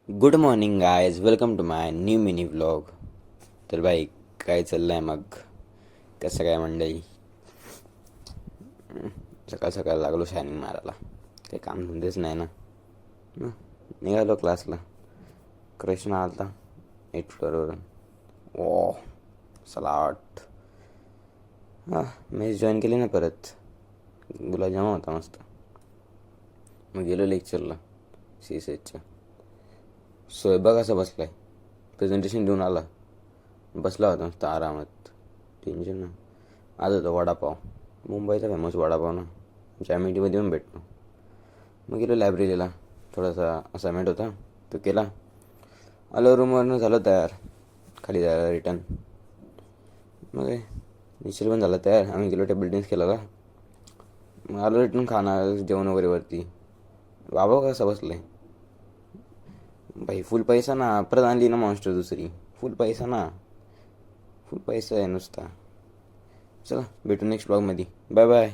Good morning guys, welcome to my new mini vlog. तर भाई, काय चाललं आहे मग? कसं काय मंडळी? सकाळ सकाळ लागलो शायनिंग मारायला. काही काम धंदेच नाही ना. निघालो क्लासला. कृष्ण आलता 8th फ्लोअरवरून. ओ सलाट. हां, मेस जॉईन केली ना परत. गुलाबजाम होता मस्त. मग गेलो लेक्चरला CSHच्या. स्वयंपाक कसा बसलाय, प्रेझेंटेशन देऊन आला. बसला होता मस्त आरामात. टेन्शन ना. आज होता वडापाव. मुंबईचा फेमस वडापाव ना, जॅमिटीमध्ये पण भेटतो. मग गेलो लायब्ररीला. थोडासा असाइनमेंट होता, तो केला. आलो रूमवरनं, झालं तयार खाली जायला रिटर्न. मग निश्चित पण झाला तयार. आम्ही गेलो टेबल टेनिस केला. मग आलो रिटर्न खाणार जेवण वगैरे वरती. बाबा कसा बसलाय भाई, फुल पैसा ना. परत आणली ना मॉन्स्टर दुसरी. फुल पैसा ना, फुल पैसा आहे नुसता. चला भेटू नेक्स्ट ब्लॉगमध्ये. Bye bye.